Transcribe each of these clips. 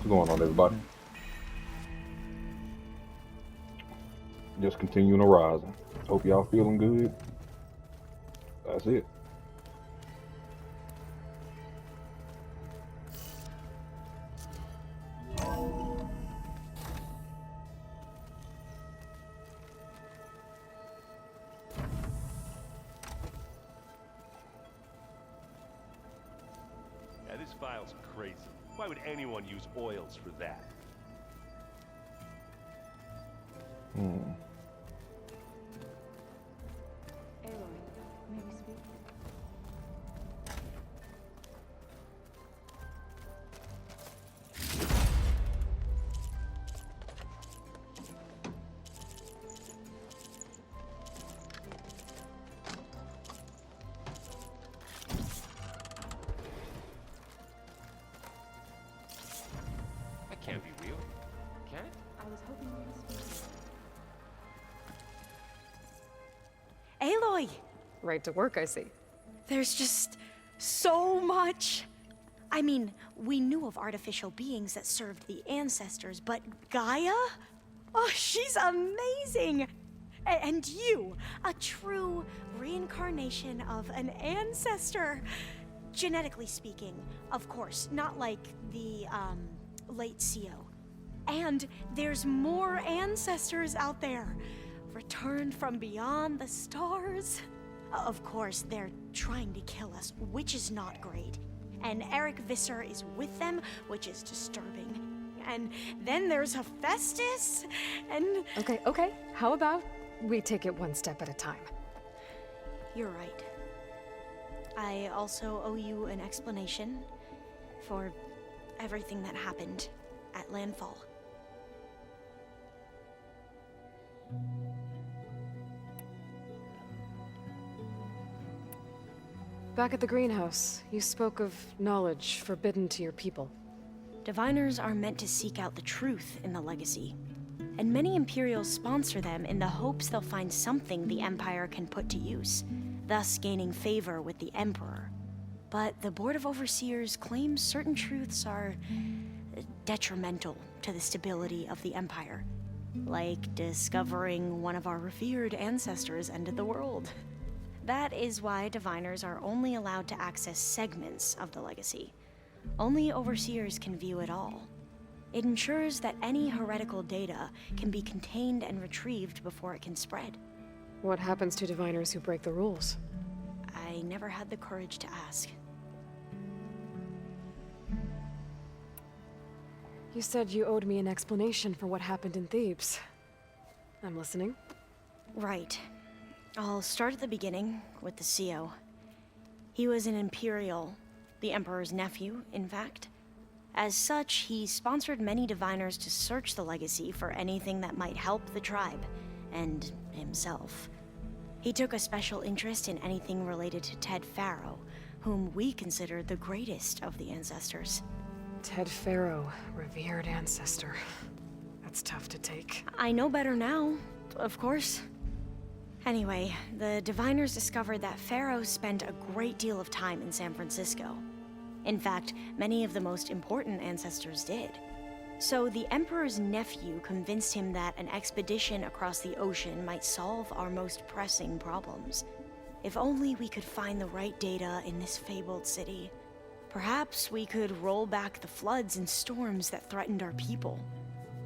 What's going on, everybody? Just continuing to rise. Hope y'all feeling good. That's it. Yeah, this file's crazy. Why would anyone use oils for that? Aloy, may we speak? That can't be real. Can it? I was hoping you would speak. Aloy! Right to work, I see. There's just so much. I mean, we knew of artificial beings that served the ancestors, but Gaia? Oh, she's amazing! And you, a true reincarnation of an ancestor. Genetically speaking, of course, not like the, late CO. And there's more ancestors out there, returned from beyond the stars. Of course, they're trying to kill us, which is not great. And Eric Visser is with them, which is disturbing. And then there's Hephaestus, and... Okay. How about we take it one step at a time? You're right. I also owe you an explanation for everything that happened at Landfall. Back at the greenhouse, you spoke of knowledge forbidden to your people. Diviners are meant to seek out the truth in the legacy, and many Imperials sponsor them in the hopes they'll find something the Empire can put to use, thus gaining favor with the Emperor. But the Board of Overseers claims certain truths are detrimental to the stability of the Empire, like discovering one of our revered ancestors ended the world. That is why Diviners are only allowed to access segments of the legacy. Only Overseers can view it all. It ensures that any heretical data can be contained and retrieved before it can spread. What happens to diviners who break the rules? I never had the courage to ask. You said you owed me an explanation for what happened in Thebes. I'm listening. Right. I'll start at the beginning with the CO. He was an Imperial, the Emperor's nephew, in fact. As such, he sponsored many diviners to search the legacy for anything that might help the tribe, and himself. He took a special interest in anything related to Ted Faro, whom we consider the greatest of the ancestors. Ted Faro, revered ancestor. That's tough to take. I know better now, of course. Anyway, the diviners discovered that Faro spent a great deal of time in San Francisco. In fact, many of the most important ancestors did. So the Emperor's nephew convinced him that an expedition across the ocean might solve our most pressing problems. If only we could find the right data in this fabled city. Perhaps we could roll back the floods and storms that threatened our people.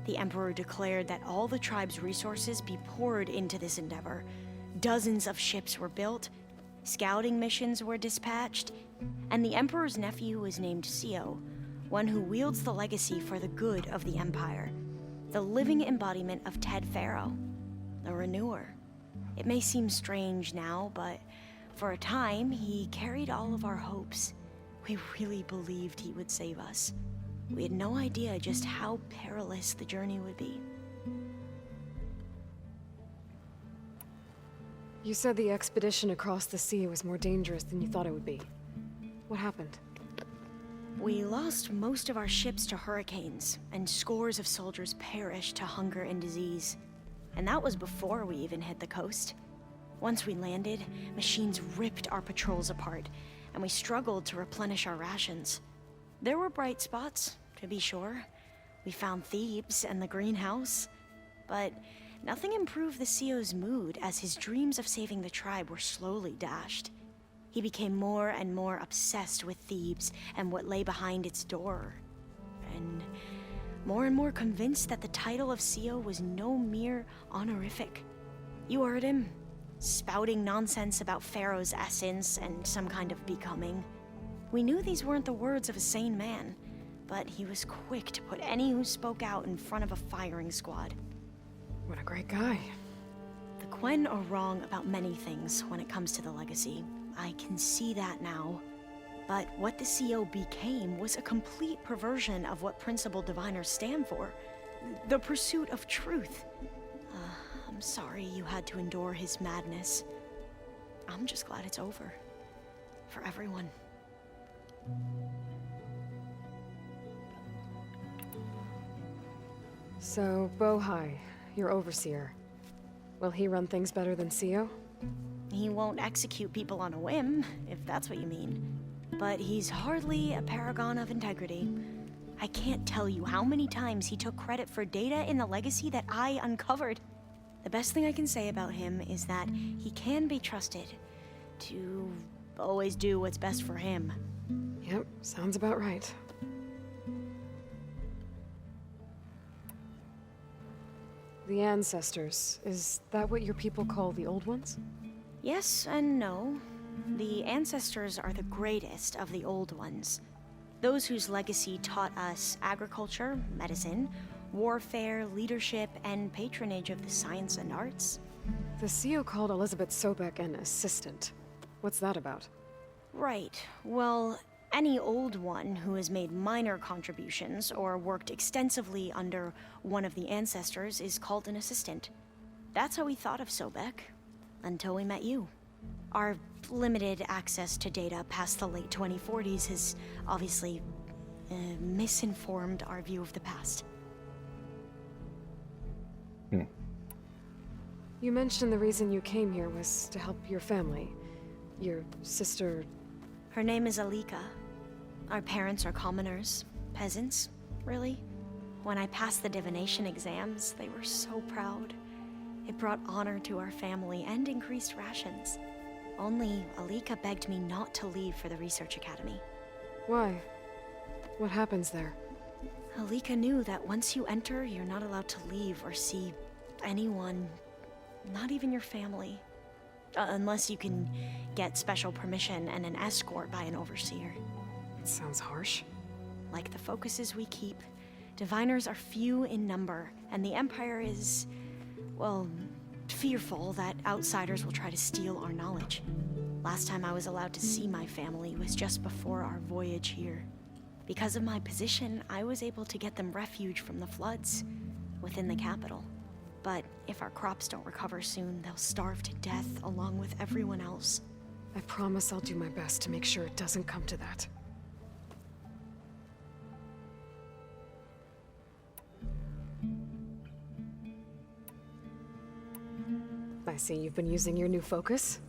The Emperor declared that all the tribe's resources be poured into this endeavor. Dozens of ships were built, scouting missions were dispatched, and the Emperor's nephew was named CO, one who wields the legacy for the good of the Empire, the living embodiment of Ted Faro, the Renewer. It may seem strange now, but for a time, he carried all of our hopes. We really believed he would save us. We had no idea just how perilous the journey would be. You said the expedition across the sea was more dangerous than you thought it would be. What happened? We lost most of our ships to hurricanes, and scores of soldiers perished to hunger and disease. And that was before we even hit the coast. Once we landed, machines ripped our patrols apart, and we struggled to replenish our rations. There were bright spots, to be sure. We found Thebes and the greenhouse. But nothing improved the CEO's mood as his dreams of saving the tribe were slowly dashed. He became more and more obsessed with Thebes and what lay behind its door. And more convinced that the title of CEO was no mere honorific. You heard him, spouting nonsense about Pharaoh's essence and some kind of becoming. We knew these weren't the words of a sane man, but he was quick to put any who spoke out in front of a firing squad. What a great guy. The Quen are wrong about many things when it comes to the legacy. I can see that now. But what the CO became was a complete perversion of what principal diviners stand for. The pursuit of truth. I'm sorry you had to endure his madness. I'm just glad it's over. For everyone. So, Bohai, your overseer. Will he run things better than CEO? He won't execute people on a whim, if that's what you mean. But he's hardly a paragon of integrity. I can't tell you how many times he took credit for data in the legacy that I uncovered. The best thing I can say about him is that he can be trusted to always do what's best for him. Yep, sounds about right. The ancestors, is that what your people call the old ones? Yes and no. The ancestors are the greatest of the old ones. Those whose legacy taught us agriculture, medicine, warfare, leadership, and patronage of the science and arts. The CEO called Elizabeth Sobek an assistant. What's that about? Right. Well, any old one who has made minor contributions or worked extensively under one of the ancestors is called an assistant. That's how we thought of Sobek, until we met you. Our limited access to data past the late 2040s has obviously misinformed our view of the past. You mentioned the reason you came here was to help your family. Your sister... Her name is Alika. Our parents are commoners, peasants, really. When I passed the divination exams, they were so proud. It brought honor to our family and increased rations. Only Alika begged me not to leave for the research academy. Why? What happens there? Alika knew that once you enter, you're not allowed to leave or see anyone, not even your family. Unless you can get special permission and an escort by an overseer. It sounds harsh. Like the focuses we keep, diviners are few in number, and the Empire is, well, fearful that outsiders will try to steal our knowledge. Last time I was allowed to see my family was just before our voyage here. Because of my position, I was able to get them refuge from the floods within the capital. But if our crops don't recover soon, they'll starve to death along with everyone else. I promise I'll do my best to make sure it doesn't come to that. I see you've been using your new focus.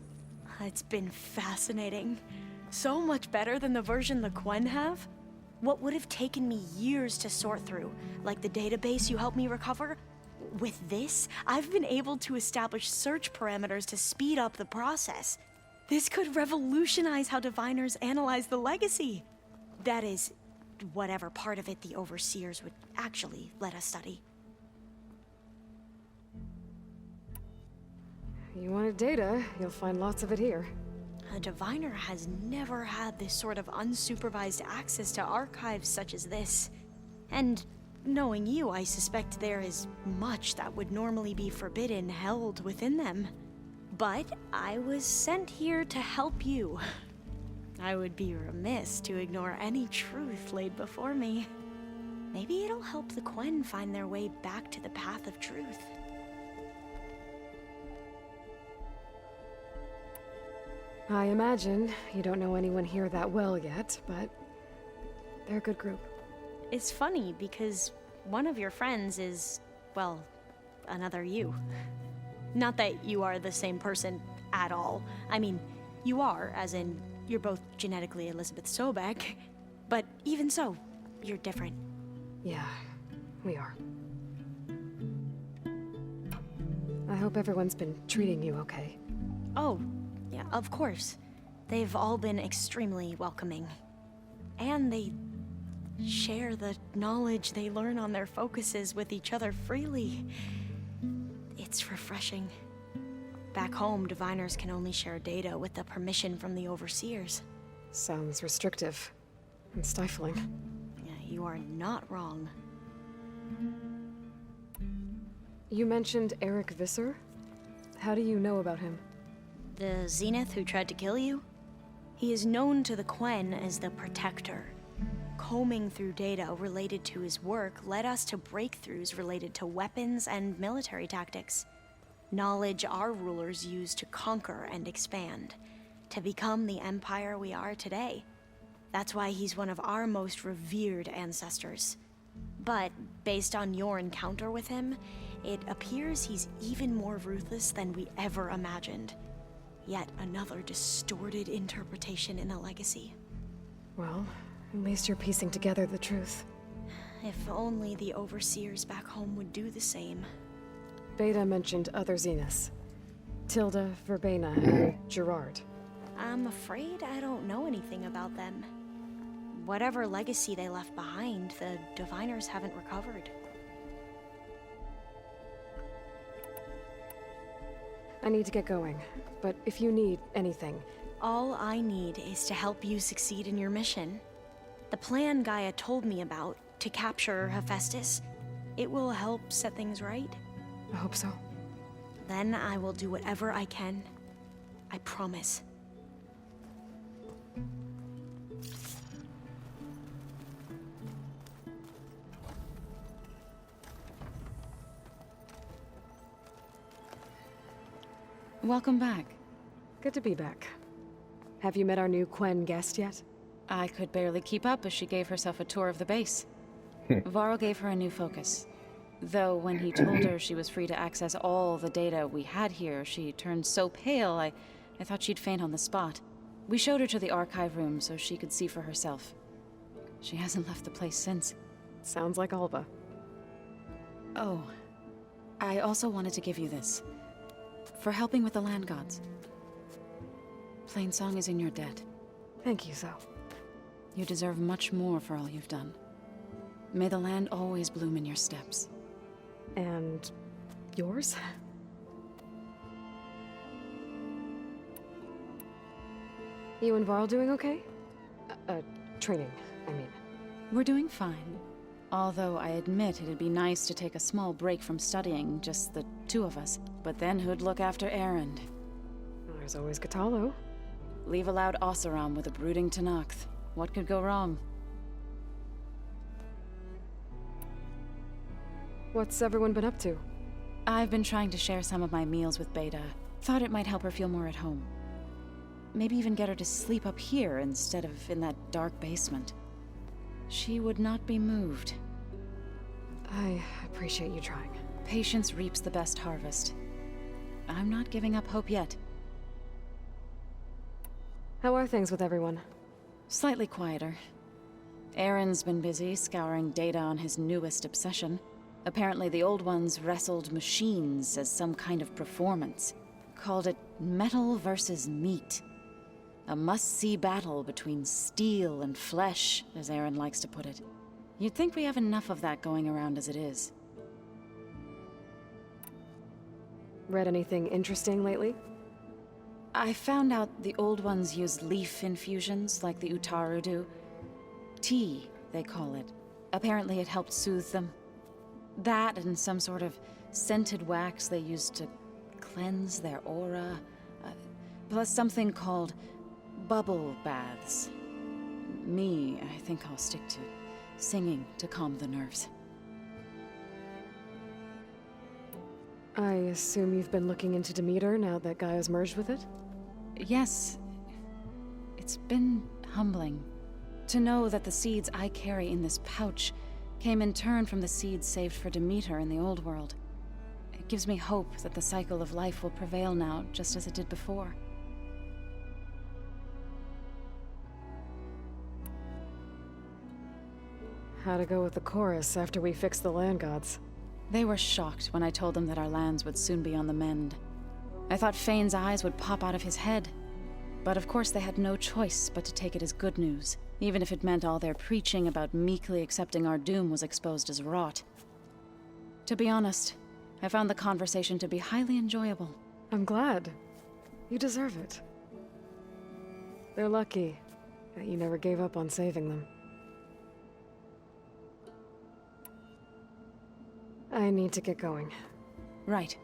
It's been fascinating. So much better than the version the Quen have. What would have taken me years to sort through, like the database you helped me recover, with this, I've been able to establish search parameters to speed up the process. This could revolutionize how diviners analyze the legacy. That is, whatever part of it the overseers would actually let us study. You wanted data, you'll find lots of it here. A diviner has never had this sort of unsupervised access to archives such as this. And knowing you, I suspect there is much that would normally be forbidden held within them. But I was sent here to help you. I would be remiss to ignore any truth laid before me. Maybe it'll help the Quen find their way back to the path of truth. I imagine you don't know anyone here that well yet, but they're a good group. It's funny because one of your friends is, well, another you. Not that you are the same person at all. I mean, you are, as in, you're both genetically Elizabeth Sobek, but even so, you're different. Yeah, We are. I hope everyone's been treating you okay. Oh, yeah, of course. They've all been extremely welcoming. And they share the knowledge they learn on their focuses with each other freely. It's refreshing. Back home, diviners can only share data with the permission from the overseers. Sounds restrictive and stifling. Yeah, you are not wrong. You mentioned Eric Visser? How do you know about him? The Zenith who tried to kill you? He is known to the Quen as the Protector. Combing through data related to his work led us to breakthroughs related to weapons and military tactics. Knowledge our rulers used to conquer and expand, to become the empire we are today. That's why he's one of our most revered ancestors. But based on your encounter with him, it appears he's even more ruthless than we ever imagined. Yet another distorted interpretation in the legacy. Well, at least you're piecing together the truth. If only the overseers back home would do the same. Beta mentioned other Zeniths. Tilda, Verbena, and Gerard. I'm afraid I don't know anything about them. Whatever legacy they left behind, the diviners haven't recovered. I need to get going, but if you need anything... All I need is to help you succeed in your mission. The plan Gaia told me about, to capture Hephaestus, it will help set things right. I hope so. Then I will do whatever I can. I promise. Welcome back. Good to be back. Have you met our new Quen guest yet? I could barely keep up as she gave herself a tour of the base. Varl gave her a new focus. Though when he told her she was free to access all the data we had here, she turned so pale I thought she'd faint on the spot. We showed her to the archive room so she could see for herself. She hasn't left the place since. Sounds like Alba. Oh, I also wanted to give you this. For helping with the land gods. Plainsong is in your debt. Thank you, Zoe. You deserve much more for all you've done. May the land always bloom in your steps. And... yours? You and Varl doing okay? Training, I mean. We're doing fine. Although I admit it'd be nice to take a small break from studying, just the two of us. But then who'd look after Erend? There's always Katalo. Leave a loud Oseram with a brooding Tenakth. What could go wrong? What's everyone been up to? I've been trying to share some of my meals with Beta. Thought it might help her feel more at home. Maybe even get her to sleep up here instead of in that dark basement. She would not be moved. I appreciate you trying. Patience reaps the best harvest. I'm not giving up hope yet. How are things with everyone? Slightly quieter. Aaron's been busy scouring data on his newest obsession. Apparently the old ones wrestled machines as some kind of performance. Called it metal versus meat. A must-see battle between steel and flesh, as Aaron likes to put it. You'd think we have enough of that going around as it is. Read anything interesting lately? I found out the old ones use leaf infusions like the Utaru do. Tea, they call it. Apparently it helped soothe them. That and some sort of scented wax they used to cleanse their aura. Plus something called bubble baths. Me, I think I'll stick to singing to calm the nerves. I assume you've been looking into Demeter now that Gaia's merged with it? Yes. It's been humbling to know that the seeds I carry in this pouch came in turn from the seeds saved for Demeter in the old world. It gives me hope that the cycle of life will prevail now, just as it did before. How to go with the chorus after we fix the land gods? They were shocked when I told them that our lands would soon be on the mend. I thought Fane's eyes would pop out of his head. But of course they had no choice but to take it as good news, even if it meant all their preaching about meekly accepting our doom was exposed as rot. To be honest, I found the conversation to be highly enjoyable. I'm glad. You deserve it. They're lucky that you never gave up on saving them. I need to get going. Right.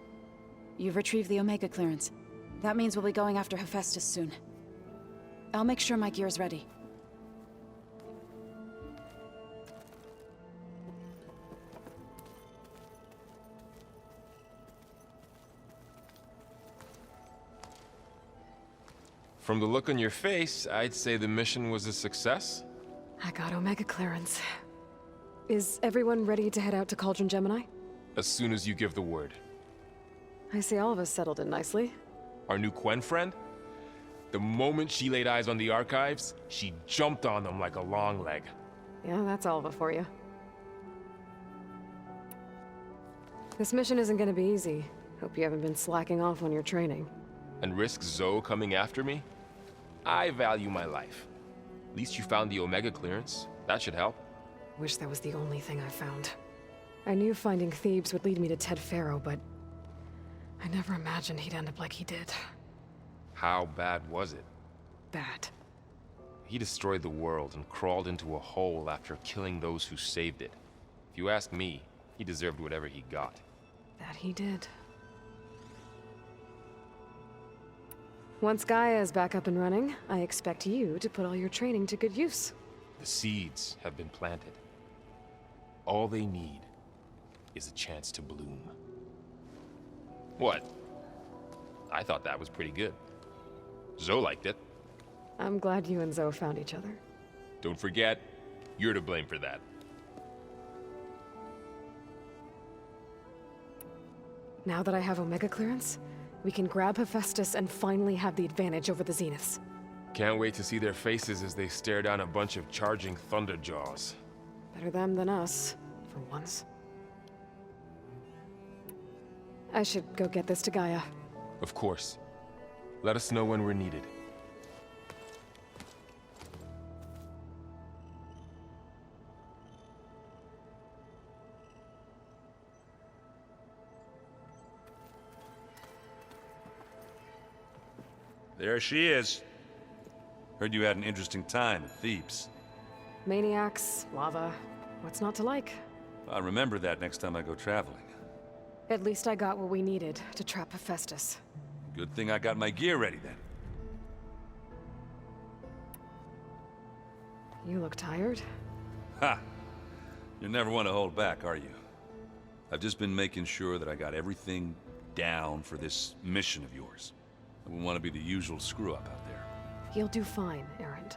You've retrieved the Omega clearance. That means we'll be going after Hephaestus soon. I'll make sure my gear's ready. From the look on your face, I'd say the mission was a success. I got Omega clearance. Is everyone ready to head out to Cauldron Gemini? As soon as you give the word. I see all of us settled in nicely. Our new Quen friend? The moment she laid eyes on the archives, she jumped on them like a long leg. Yeah, that's all of it for you. This mission isn't gonna be easy. Hope you haven't been slacking off on your training. And risk Zoe coming after me? I value my life. At least you found the Omega clearance. That should help. Wish that was the only thing I found. I knew finding Thebes would lead me to Ted Faro, but I never imagined he'd end up like he did. How bad was it? Bad. He destroyed the world and crawled into a hole after killing those who saved it. If you ask me, he deserved whatever he got. That he did. Once Gaia is back up and running, I expect you to put all your training to good use. The seeds have been planted. All they need is a chance to bloom. What? I thought that was pretty good. Zoe liked it. I'm glad you and Zoe found each other. Don't forget, you're to blame for that. Now that I have Omega clearance, we can grab Hephaestus and finally have the advantage over the Zeniths. Can't wait to see their faces as they stare down a bunch of charging Thunderjaws. Better them than us, for once. I should go get this to Gaia. Of course. Let us know when we're needed. There she is. Heard you had an interesting time at Thebes. Maniacs, lava, what's not to like? I'll remember that next time I go traveling. At least I got what we needed to trap Hephaestus. Good thing I got my gear ready then. You look tired. Ha! You never want to hold back, are you? I've just been making sure that I got everything down for this mission of yours. I wouldn't want to be the usual screw-up out there. You'll do fine, Errand.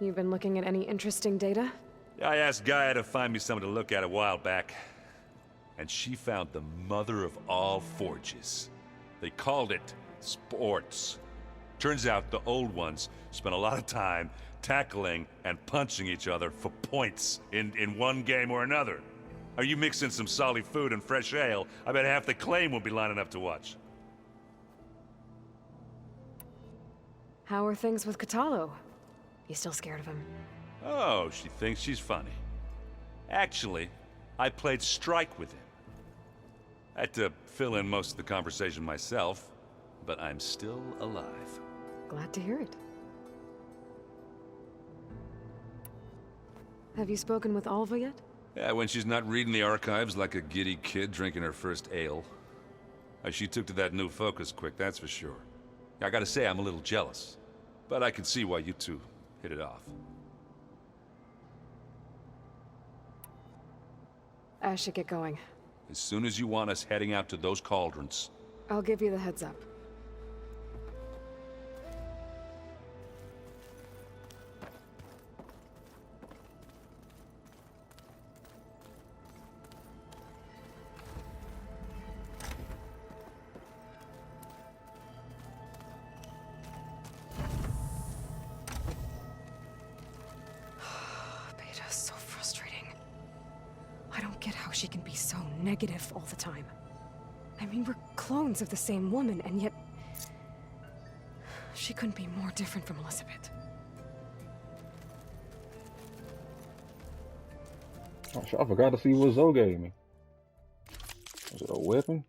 You've been looking at any interesting data? I asked Gaia to find me something to look at a while back, and she found the mother of all forges. They called it sports. Turns out the old ones spent a lot of time tackling and punching each other for points in one game or another. Are you mixing some solid food and fresh ale? I bet half the claim will be lining up to watch. How are things with Katalo? You still scared of him? Oh, she thinks she's funny. Actually, I played strike with him. I had to fill in most of the conversation myself, but I'm still alive. Glad to hear it. Have you spoken with Alva yet? Yeah, when she's not reading the archives like a giddy kid drinking her first ale. She took to that new focus quick, that's for sure. I gotta say, I'm a little jealous. But I can see why you two hit it off. I should get going. As soon as you want us heading out to those cauldrons. I'll give you the heads up. she can be so negative all the time. I mean, we're clones of the same woman, and yet... she couldn't be more different from Elizabeth. Oh, shit, I forgot to see what Zoe gave me. Was it a weapon?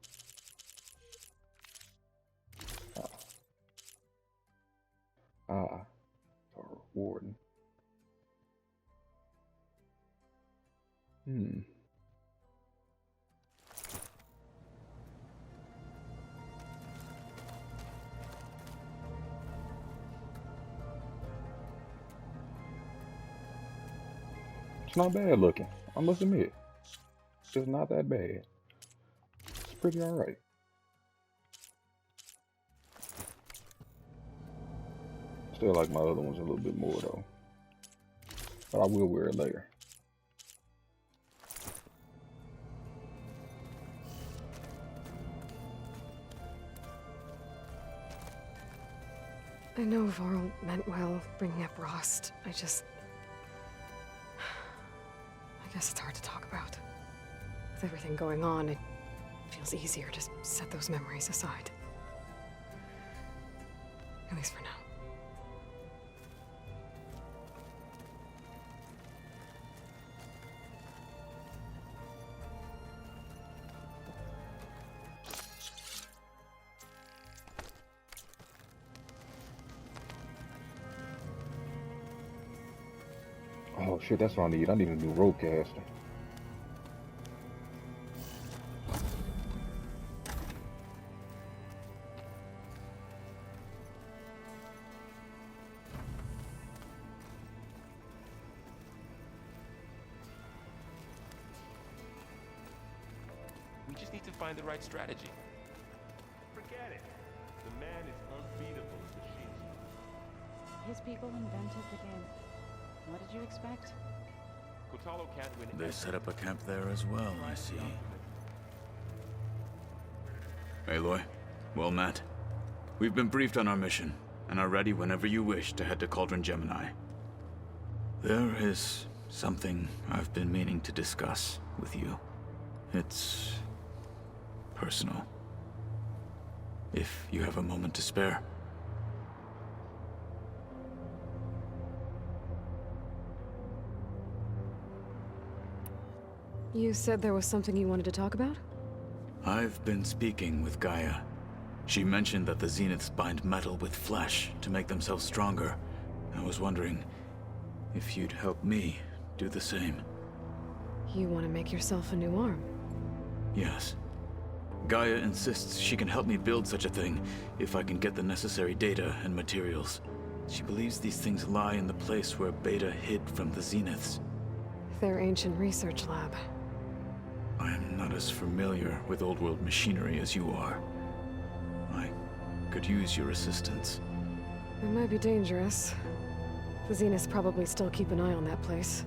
For rewarding. It's not bad looking, I must admit. It's not that bad. It's pretty alright. Still like my other ones a little bit more though. But I will wear it later. I know Varl meant well, bringing up Rost. I guess it's hard to talk about. With everything going on, it feels easier to set those memories aside. At least for now. Oh shit, that's what I need. I need a new rope caster. We just need to find the right strategy. Forget it. The man is unbeatable as machines. His people invented the game. What did you expect? Kotalo can't win. They set up a camp there as well, I see. Aloy, well met. We've been briefed on our mission, and are ready whenever you wish to head to Cauldron Gemini. There is something I've been meaning to discuss with you. It's personal. If you have a moment to spare. You said there was something you wanted to talk about? I've been speaking with Gaia. She mentioned that the Zeniths bind metal with flesh to make themselves stronger. I was wondering if you'd help me do the same. You want to make yourself a new arm? Yes. Gaia insists she can help me build such a thing if I can get the necessary data and materials. She believes these things lie in the place where Beta hid from the Zeniths. Their ancient research lab. I am not as familiar with old world machinery as you are. I could use your assistance. It might be dangerous. The Zeniths probably still keep an eye on that place.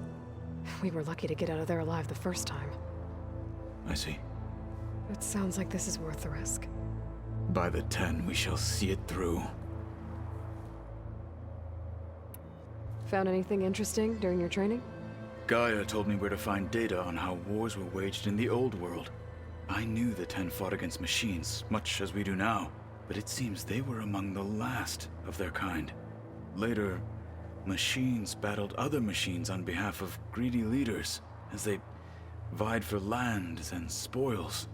We were lucky to get out of there alive the first time. I see. It sounds like this is worth the risk. By the 10, we shall see it through. Found anything interesting during your training? Gaia told me where to find data on how wars were waged in the old world. I knew the 10 fought against machines, much as we do now, but it seems they were among the last of their kind. Later, machines battled other machines on behalf of greedy leaders, as they vied for lands and spoils.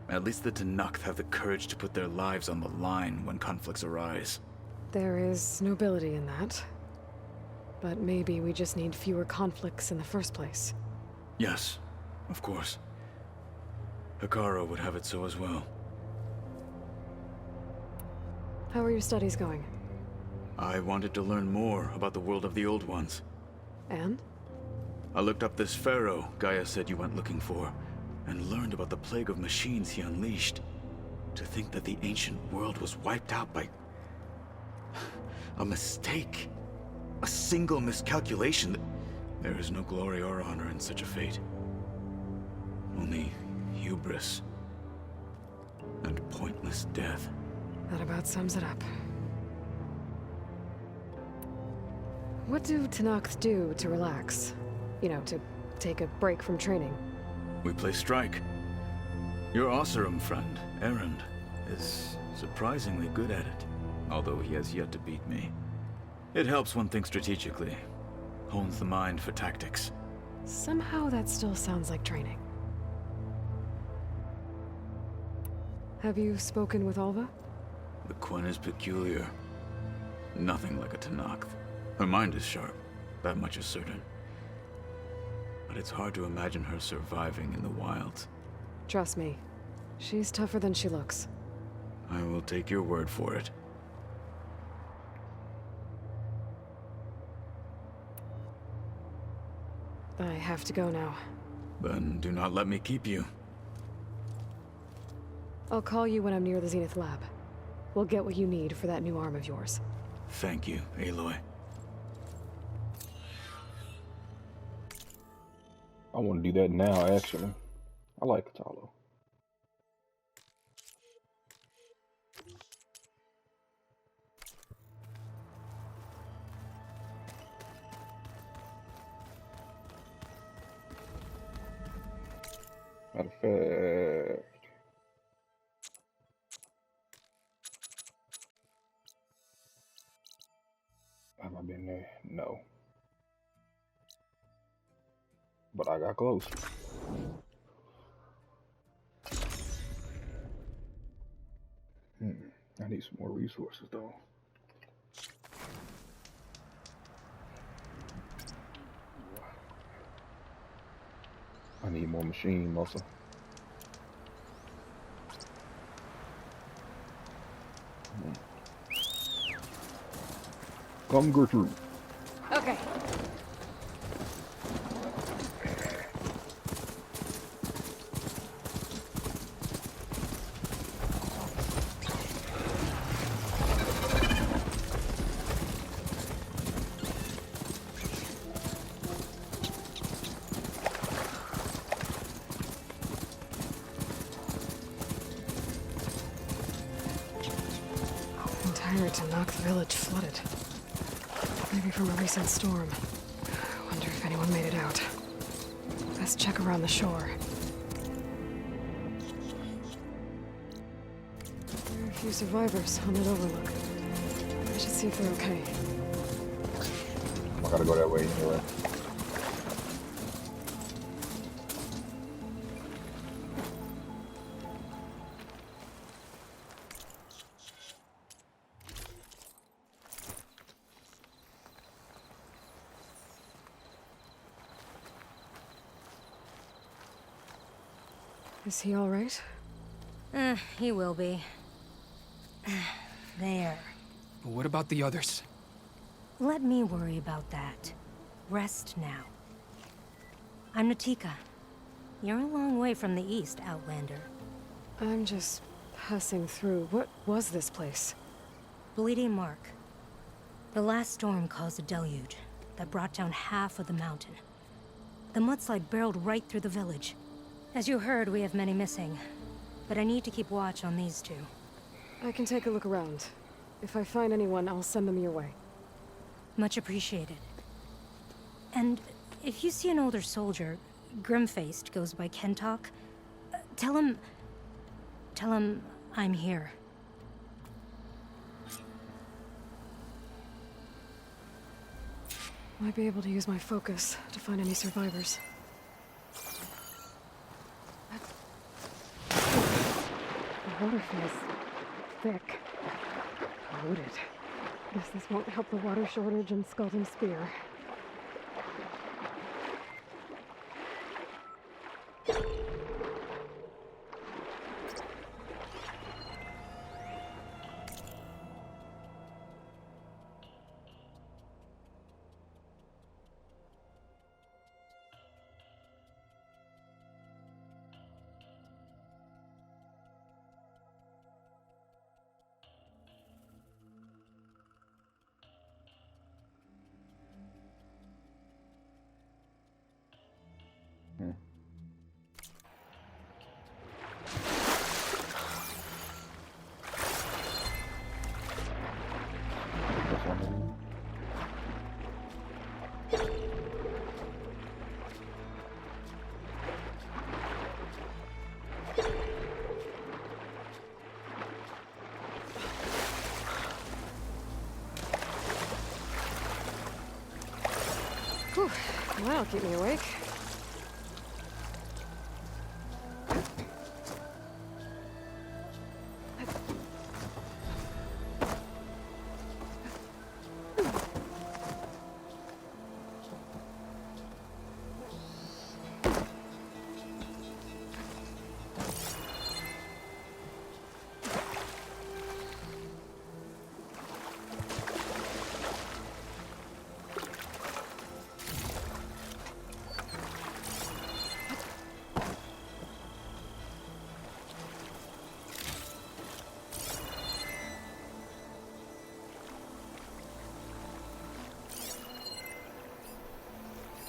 At least the Tenakth have the courage to put their lives on the line when conflicts arise. There is nobility in that. But maybe we just need fewer conflicts in the first place. Yes, of course. Hikaru would have it so as well. How are your studies going? I wanted to learn more about the world of the Old Ones. And? I looked up this pharaoh Gaia said you went looking for, and learned about the plague of machines he unleashed. To think that the ancient world was wiped out by a mistake. A single miscalculation. There is no glory or honor in such a fate. Only hubris and pointless death. That about sums it up. What do Tenakth do to relax? You know, to take a break from training? We play strike. Your Osserum friend, Erend, is surprisingly good at it, although he has yet to beat me. It helps one think strategically, hones the mind for tactics. Somehow that still sounds like training. Have you spoken with Alva? The Quen is peculiar. Nothing like a Tenakth. Her mind is sharp, that much is certain. But it's hard to imagine her surviving in the wilds. Trust me, she's tougher than she looks. I will take your word for it. I have to go now. Then do not let me keep you. I'll call you when I'm near the Zenith lab. We'll get what you need for that new arm of yours. Thank you, Aloy. I want to do that now, actually. I like Katalo. Matter of fact, have I been there? No. But I got close. I need some more resources, though. I need more machine muscle. Come, Gertrude. Okay. Entire Tenakth village flooded. Maybe from a recent storm. Wonder if anyone made it out. Best check around the shore. There are a few survivors on that overlook. I should see if they're okay. I gotta go that way anyway. Is he all right? He will be. There. But what about the others? Let me worry about that. Rest now. I'm Natika. You're a long way from the east, Outlander. I'm just passing through. What was this place? Bleeding Mark. The last storm caused a deluge that brought down half of the mountain. The mudslide barreled right through the village. As you heard, we have many missing. But I need to keep watch on these two. I can take a look around. If I find anyone, I'll send them your way. Much appreciated. And if you see an older soldier, grim-faced, goes by Kentok, tell him I'm here. Might be able to use my focus to find any survivors. The water feels thick. Loaded. Guess this won't help the water shortage and Skeleton Spear. Whew, that'll keep me awake.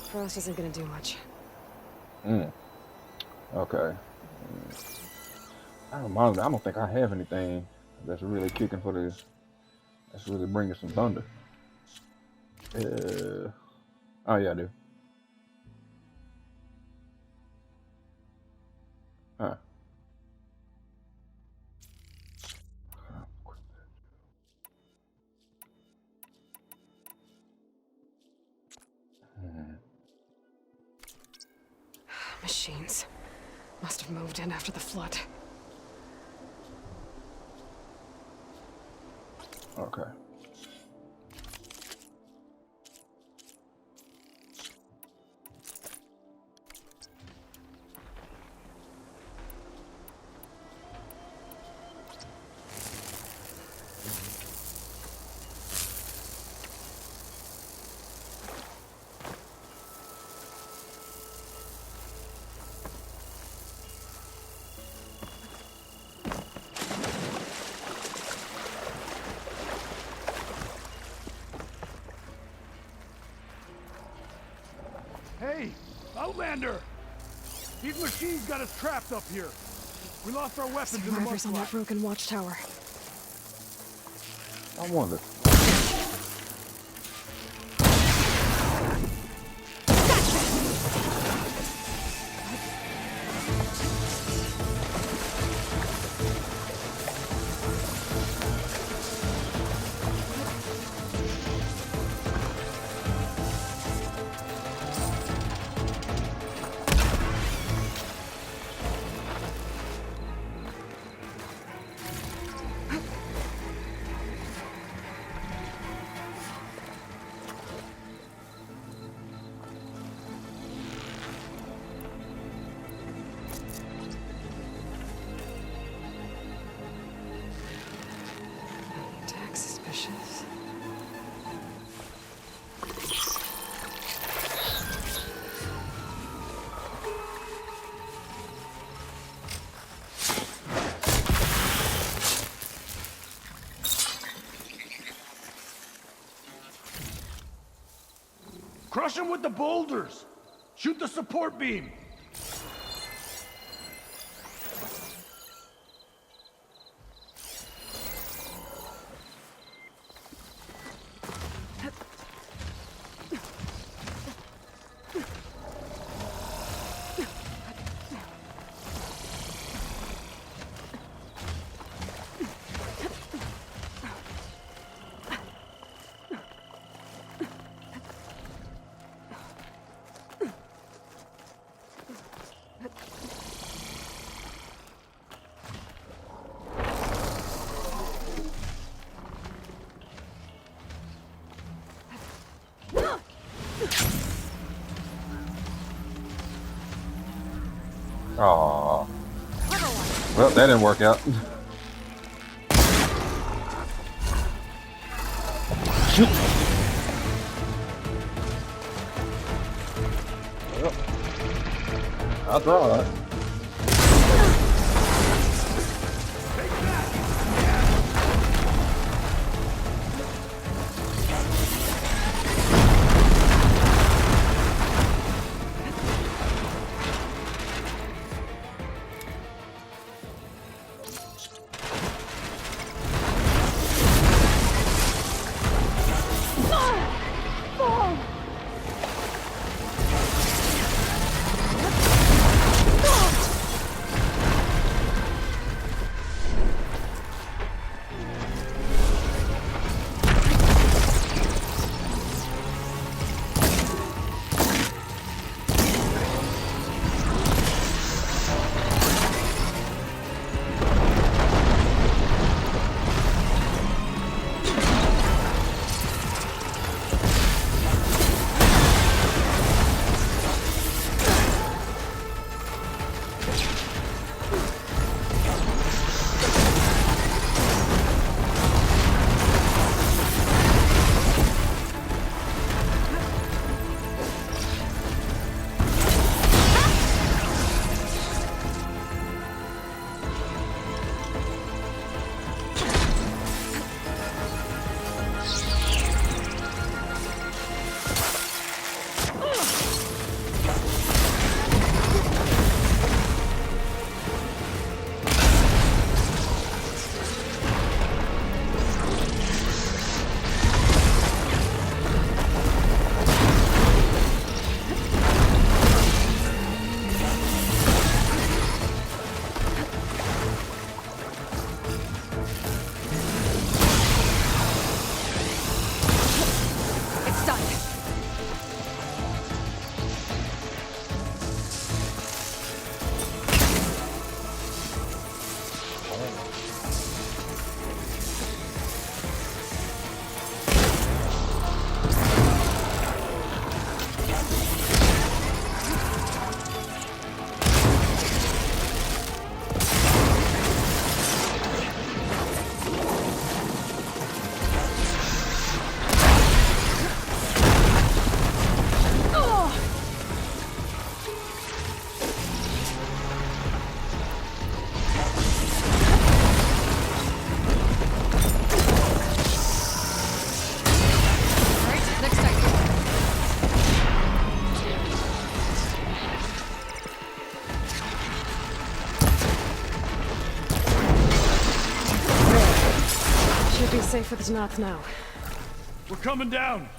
Frost isn't gonna do much. Okay. I don't think I have anything that's really kicking for this. That's really bringing some thunder. Oh yeah, I do. Huh. Machines. Must have moved in after the flood. Okay. Hey, Outlander! These machines got us trapped up here. We lost our weapons in the Survivors on that mudslide. broken watchtower. I wonder. Tax suspicious. Crush them with the boulders! Shoot the support beam! Oh. Well, that didn't work out. Shoot. Well, I'll draw it. safe for the Tanath now. We're coming down!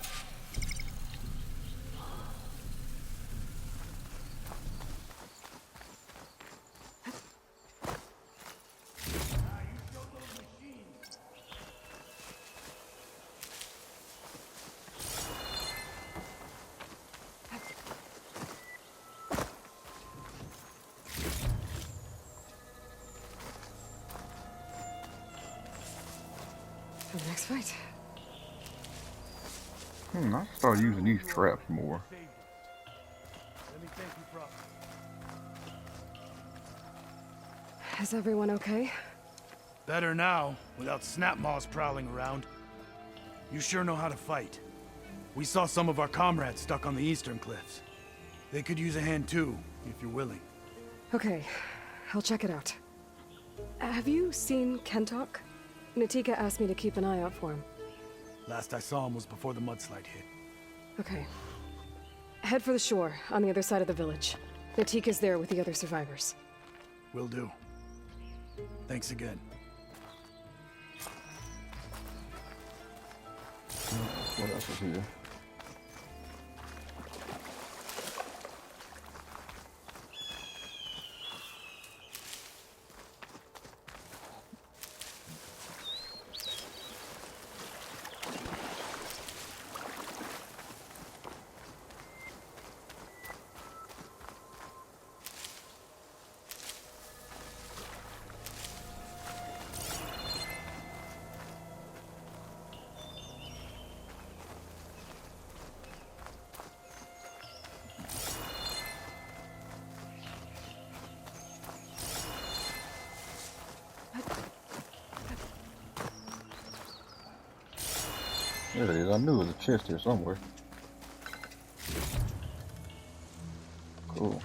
For the next fight. I start using these traps more. Let me thank you properly. Is everyone okay? Better now, without snapmaws prowling around. You sure know how to fight. We saw some of our comrades stuck on the eastern cliffs. They could use a hand too, if you're willing. Okay, I'll check it out. Have you seen Kentok? Natika asked me to keep an eye out for him. Last I saw him was before the mudslide hit. Okay. Head for the shore, on the other side of the village. Natika's there with the other survivors. Will do. Thanks again. What else is here? There it is. I knew there was a chest here somewhere. Cool.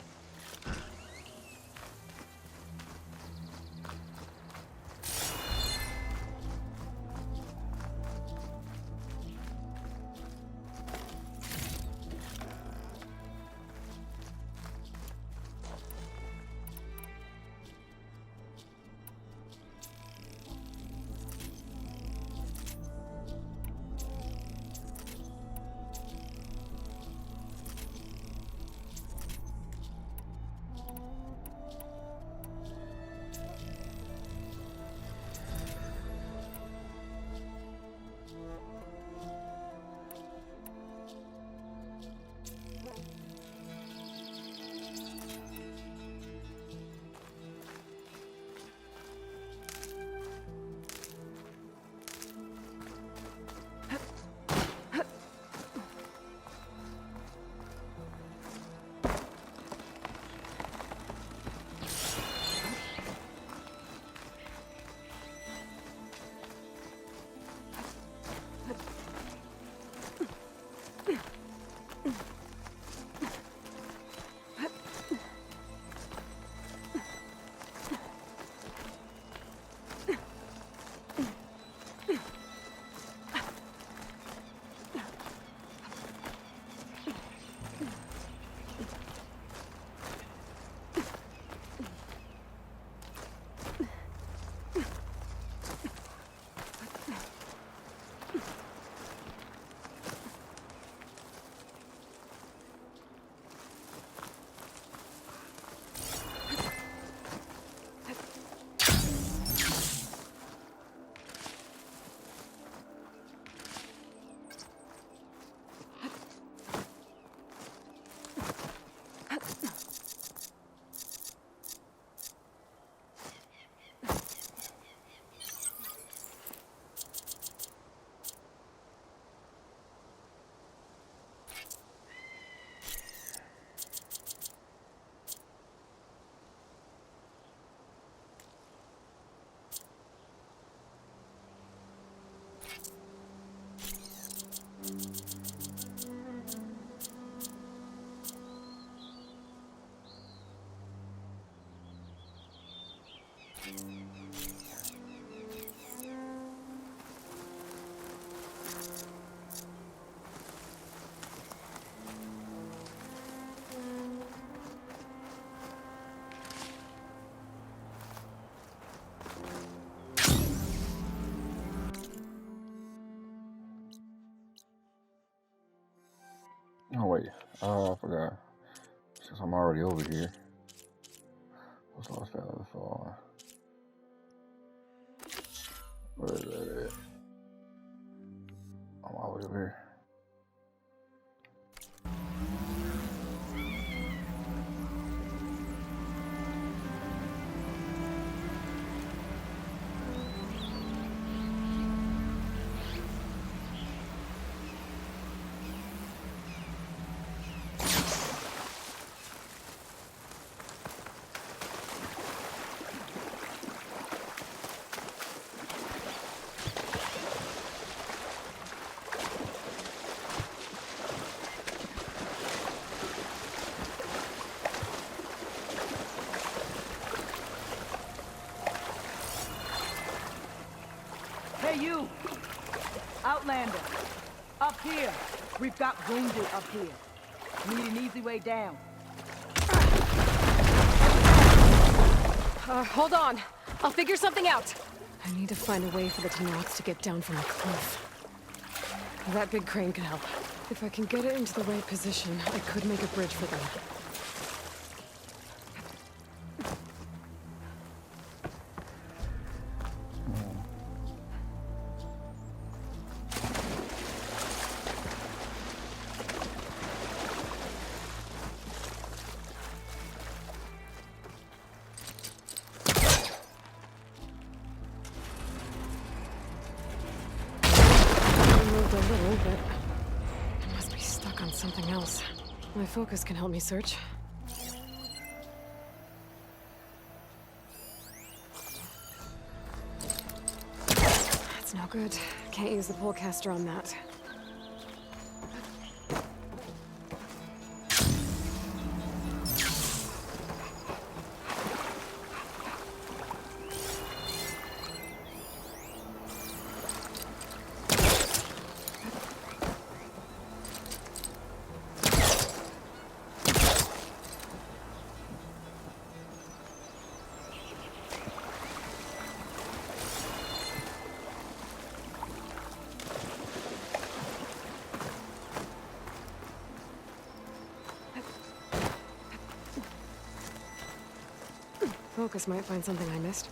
wait. Oh, I forgot. Since I'm already over here. What's lost fell for? Where is that at? I'm all the way over here. Hey, you! Outlander! Up here! We've got wounded up here. Need an easy way down. Hold on. I'll figure something out. I need to find a way for the Tanoths to get down from the cliff. That big crane could help. If I can get it into the right position, I could make a bridge for them. A little, but it must be stuck on something else. My focus can help me search. That's no good. Can't use the polecaster on that. Focus might find something I missed.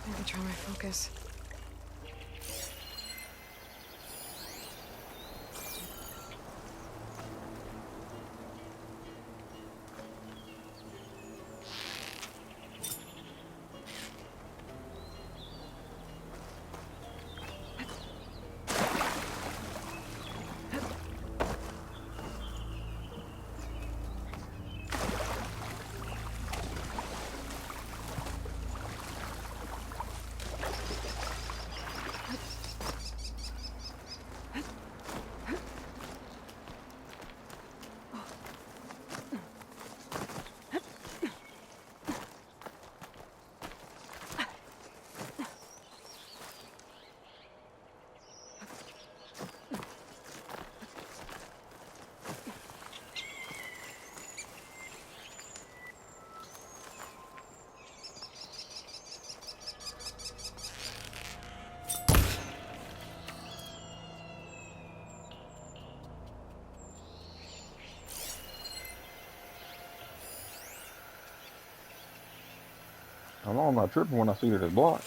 Maybe try my focus. I'm not tripping when I see that it's blocked.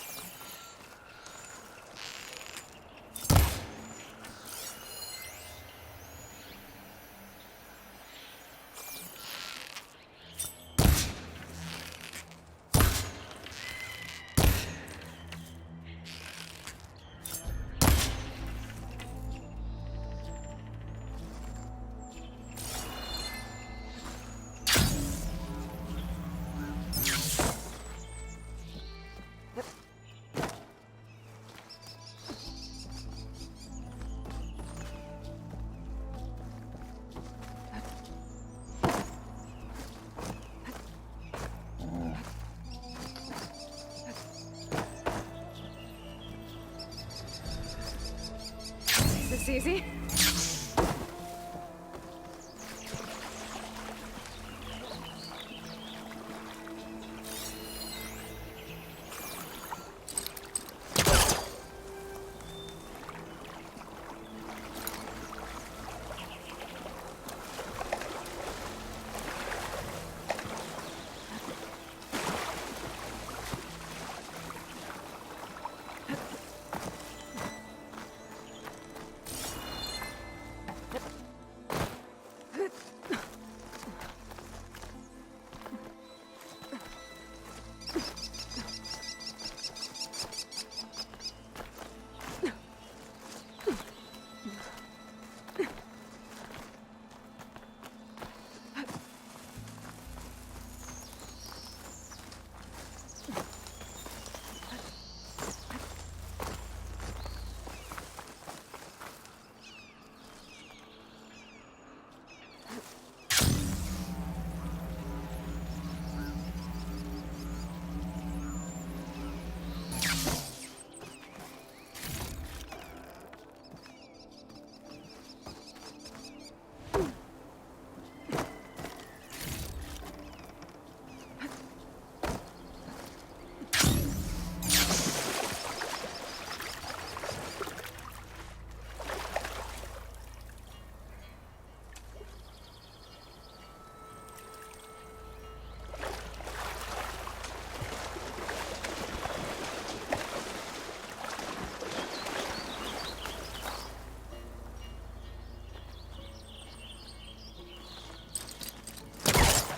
Is this easy?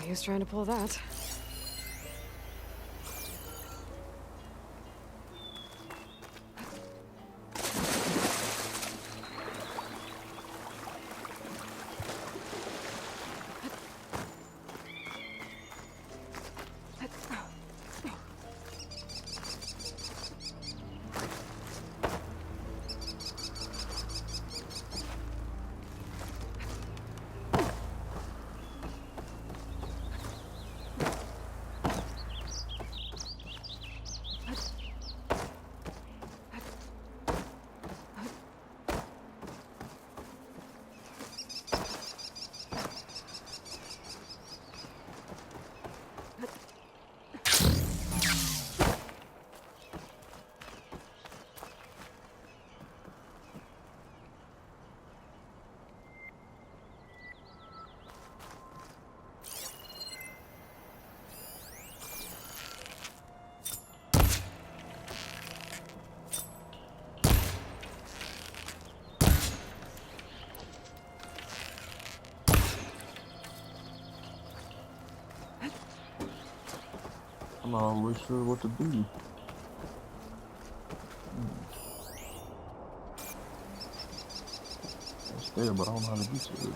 He was trying to pull that. I'm not always sure what to do. It's there, but I don't know how to get to it.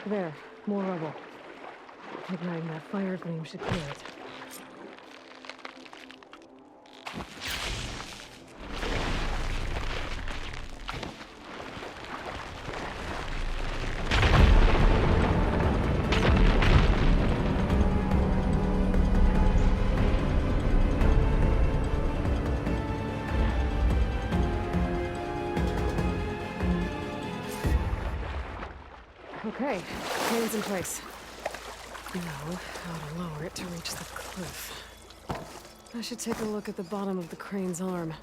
There, more rubble. Igniting that fire gleam should clear it. Okay, crane's in place. Now, how to lower it to reach the cliff. I should take a look at the bottom of the crane's arm.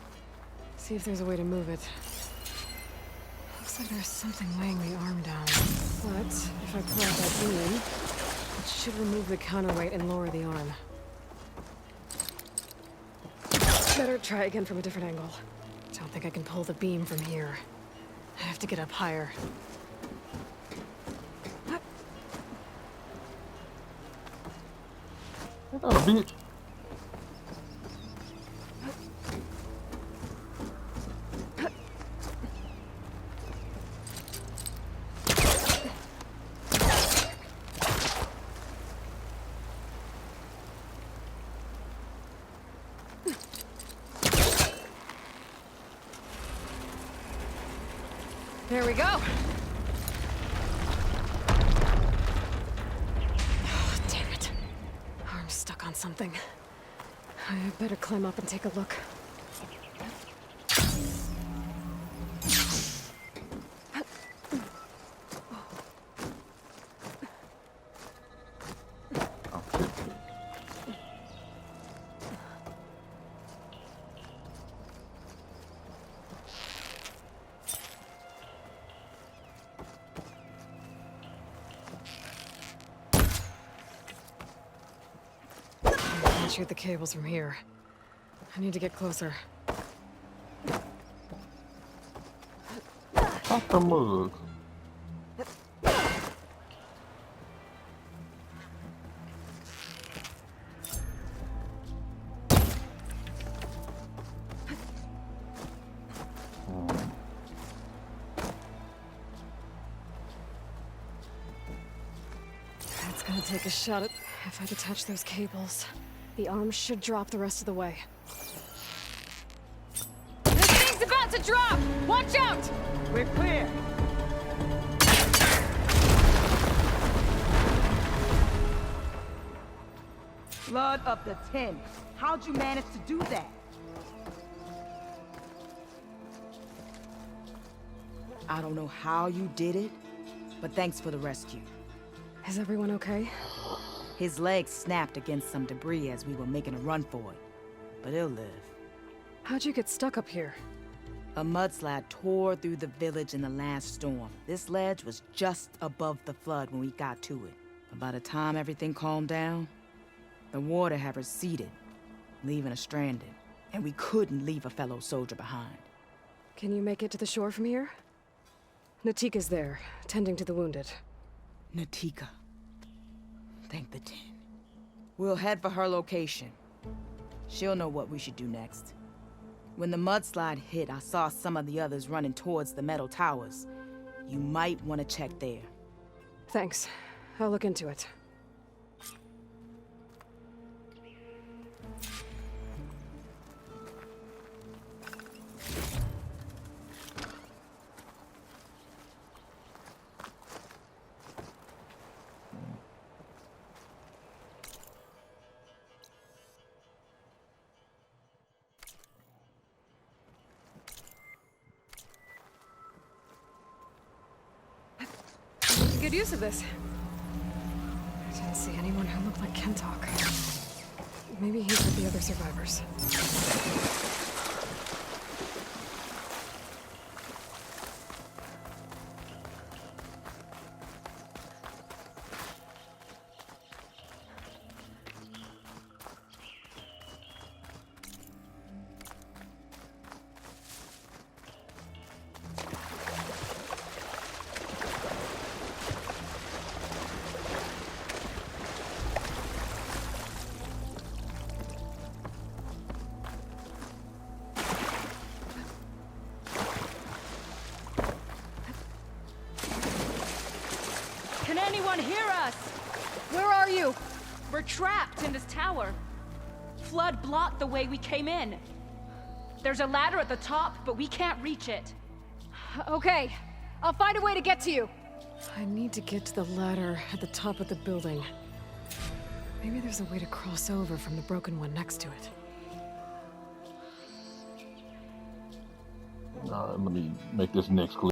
See if there's a way to move it. Looks like there's something weighing the arm down. But, if I pull out that beam, it should remove the counterweight and lower the arm. Better try again from a different angle. Don't think I can pull the beam from here. I have to get up higher. Oh, bitch. There we go. Oh, damn it. Arm's stuck on something. I better climb up and take a look. Shoot the cables from here. I need to get closer. Pop the mug. It's gonna take a shot at if I detach those cables. The arm should drop the rest of the way. This thing's about to drop! Watch out! We're clear. Blood of the 10. How'd you manage to do that? I don't know how you did it, but thanks for the rescue. Is everyone okay? His leg snapped against some debris as we were making a run for it. But he'll live. How'd you get stuck up here? A mudslide tore through the village in the last storm. This ledge was just above the flood when we got to it. But by the time everything calmed down, the water had receded, leaving us stranded. And we couldn't leave a fellow soldier behind. Can you make it to the shore from here? Natika's there, tending to the wounded. Natika. Thank the 10. We'll head for her location. She'll know what we should do next. When the mudslide hit, I saw some of the others running towards the metal towers. You might want to check there. Thanks. I'll look into it. Good use of this. I didn't see anyone who looked like Kentok. Maybe he's with the other survivors. anyone hear us? Where are you? We're trapped in this tower. Flood blocked the way we came in. There's a ladder at the top, but we can't reach it. Okay, I'll find a way to get to you. I need to get to the ladder at the top of the building. Maybe there's a way to cross over from the broken one next to it. Alright, let me make this next clip.